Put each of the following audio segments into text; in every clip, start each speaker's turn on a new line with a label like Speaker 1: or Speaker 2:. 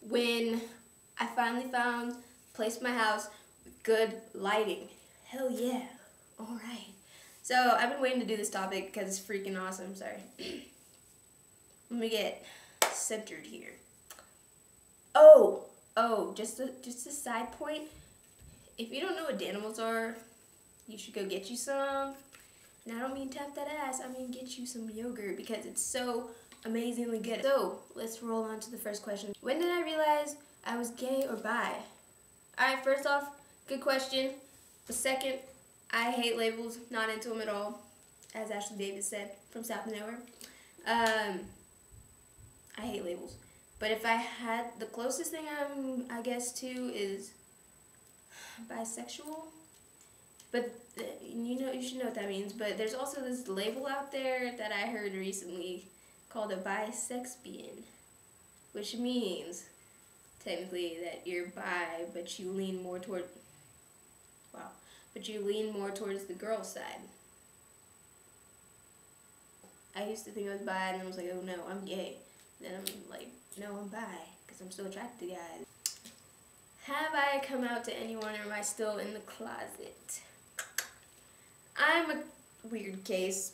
Speaker 1: when I finally found a place in my house with good lighting. Hell yeah. Alright. So I've been waiting to do this topic because it's freaking awesome. Sorry. Let me get centered here. Oh, just a side point. If you don't know what Danimals are, you should go get you some. And I don't mean tap that ass, I mean get you some yogurt because it's so amazingly good. So, let's roll on to the first question. When did I realize I was gay or bi? Alright, first off, good question. The second, I hate labels, not into them at all, as Ashley Davis said, from South of Nowhere. I hate labels. But if I had, the closest thing I guess to is bisexual. But you should know what that means. But there's also this label out there that I heard recently called a bisexpian, which means technically that you're bi, but you lean more toward towards the girl side. I used to think I was bi, and then I was like, oh no, I'm gay. Then I'm like, no, I'm bi, because I'm still attracted to guys. Have I come out to anyone, or am I still in the closet? I'm a weird case.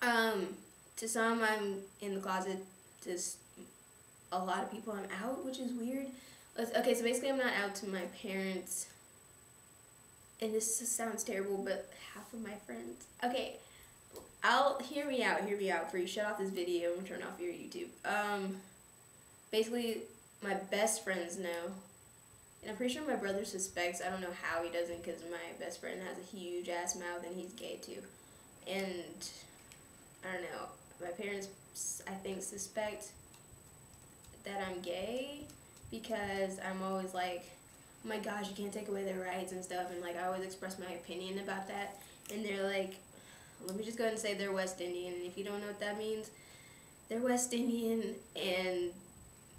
Speaker 1: To some, I'm in the closet. To a lot of people, I'm out, which is weird. Okay, so basically I'm not out to my parents. And this sounds terrible, but half of my friends. Okay, hear me out before you shut off this video and turn off your YouTube. Basically, my best friends know. And I'm pretty sure my brother suspects. I don't know how he doesn't, because my best friend has a huge ass mouth and he's gay too. And I don't know, my parents, I think, suspect that I'm gay because I'm always like, oh my gosh, you can't take away their rights and stuff, and like I always express my opinion about that, and they're like, let me just go ahead and say they're West Indian, and if you don't know what that means, they're West Indian, and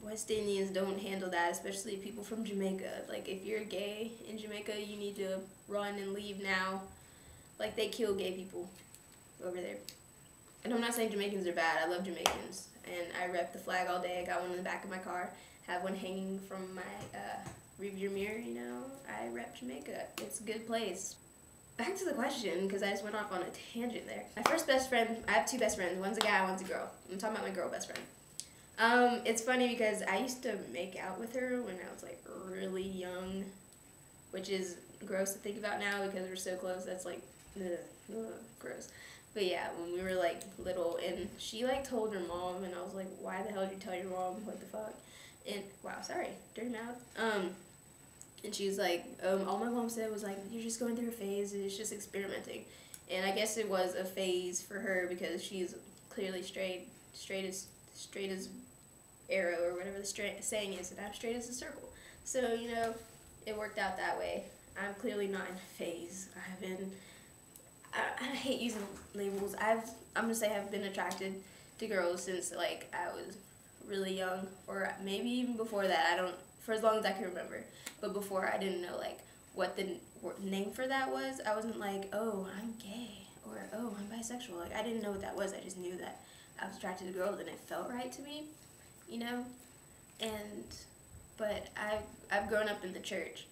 Speaker 1: West Indians don't handle that, especially people from Jamaica. Like, if you're gay in Jamaica, you need to run and leave now. Like, they kill gay people over there. And I'm not saying Jamaicans are bad. I love Jamaicans. And I rep the flag all day. I got one in the back of my car. Have one hanging from my rearview mirror, you know. I rep Jamaica. It's a good place. Back to the question, because I just went off on a tangent there. My first best friend, I have two best friends. One's a guy, one's a girl. I'm talking about my girl best friend. It's funny because I used to make out with her when I was like really young, which is gross to think about now because we're so close. That's like, gross. But yeah, when we were like little, and she like told her mom, and I was like, why the hell did you tell your mom? What the fuck? And wow, sorry, dirty mouth. And she was like, all my mom said was like, you're just going through a phase, and it's just experimenting. And I guess it was a phase for her because she's clearly straight as arrow, or whatever the saying is, and I'm straight as a circle. So, you know, it worked out that way. I'm clearly not in a phase. I hate using labels. I'm gonna say I've been attracted to girls since like I was really young, or maybe even before that. For as long as I can remember. But before, I didn't know like what the name for that was. I wasn't like, oh, I'm gay, or oh, I'm bisexual. Like, I didn't know what that was. I just knew that I was attracted to girls and it felt right to me, you know. But I've grown up in the church,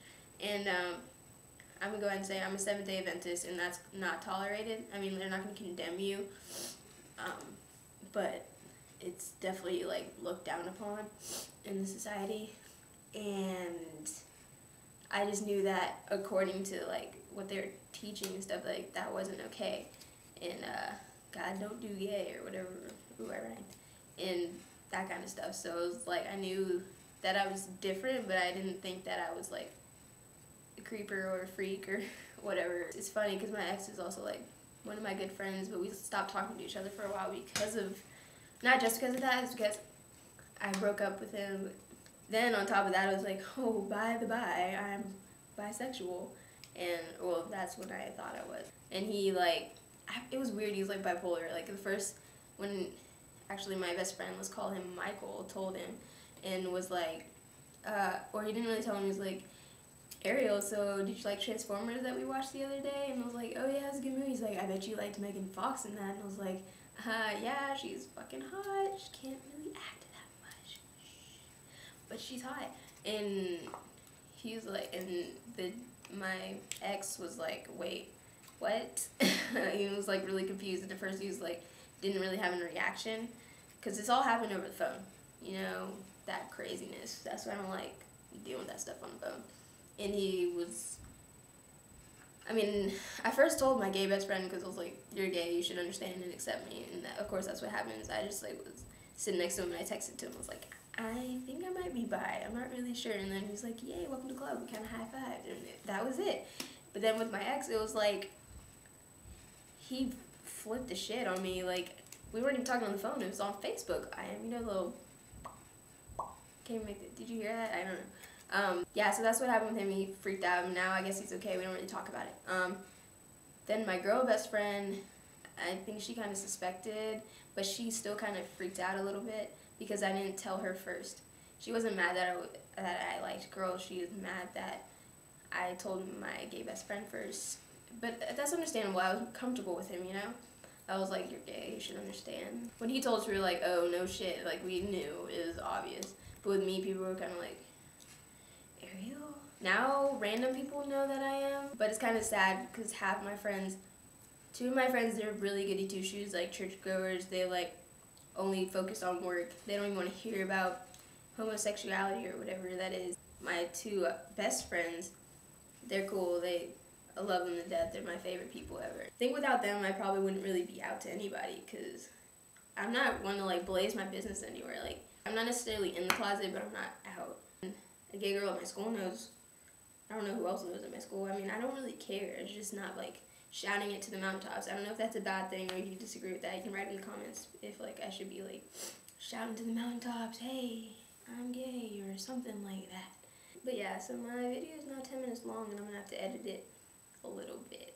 Speaker 1: and I'm gonna go ahead and say I'm a Seventh-day Adventist, and that's not tolerated. I mean, they're not gonna condemn you, but it's definitely like looked down upon in the society. And I just knew that according to like what they're teaching and stuff, like that wasn't okay. And God don't do gay or whatever. Ooh, I rhymed. And that kind of stuff. So it was like I knew that I was different, but I didn't think that I was like a creeper or a freak or whatever. It's funny because my ex is also like one of my good friends, but we stopped talking to each other for a while because of, not just because of that, it's because I broke up with him. Then on top of that, I was like, oh, by the by, I'm bisexual. And, well, that's what I thought I was. And he, like, it was weird, he was, like, bipolar. Like, when actually my best friend, let's call him Michael, told him, and was like, or he didn't really tell him, he was like, Ariel, so did you like Transformers that we watched the other day? And I was like, oh yeah, it's a good movie. He's like, I bet you liked Megan Fox in that. And I was like, yeah, she's fucking hot. She can't really act that much. but she's hot. And he was like, and my ex was like, wait, what? He was like really confused. And at first he was like, didn't really have a reaction, because it's all happened over the phone. You know, that craziness. That's why I don't like dealing with that stuff on the phone. And he was, I mean, I first told my gay best friend, because I was like, you're gay, you should understand and accept me. And that, of course, that's what happens. I just like was sitting next to him and I texted to him. I was like, I think I might be bi. I'm not really sure. And then he's like, yay, welcome to the club. We kind of high-fived. And that was it. But then with my ex, it was like, he flipped the shit on me. Like, we weren't even talking on the phone. It was on Facebook. Little, can't make it. Did you hear that? I don't know. Yeah, so that's what happened with him. He freaked out, and now I guess he's okay. We don't really talk about it. Then my girl best friend, I think she kind of suspected, but she still kind of freaked out a little bit because I didn't tell her first. She wasn't mad that I liked girls. She was mad that I told my gay best friend first. But that's understandable. I was comfortable with him, you know? I was like, you're gay, you should understand. When he told us, we were like, oh, no shit. Like, we knew. It was obvious. But with me, people were kind of like, Ariel? Now, random people know that I am. But it's kind of sad because half my friends, two of my friends, they're really goody two-shoes, like churchgoers. They, like, only focus on work. They don't even want to hear about homosexuality or whatever that is. My two best friends, they're cool. I love them to death. They're my favorite people ever. I think without them, I probably wouldn't really be out to anybody, because I'm not one to like blaze my business anywhere. Like, I'm not necessarily in the closet, but I'm not out. And a gay girl at my school knows. I don't know who else knows at my school. I mean, I don't really care. It's just not like shouting it to the mountaintops. I don't know if that's a bad thing, or if you disagree with that. You can write in the comments if like I should be like shouting to the mountaintops, hey, I'm gay, or something like that. But yeah, so my video is now 10 minutes long, and I'm gonna have to edit it a little bit.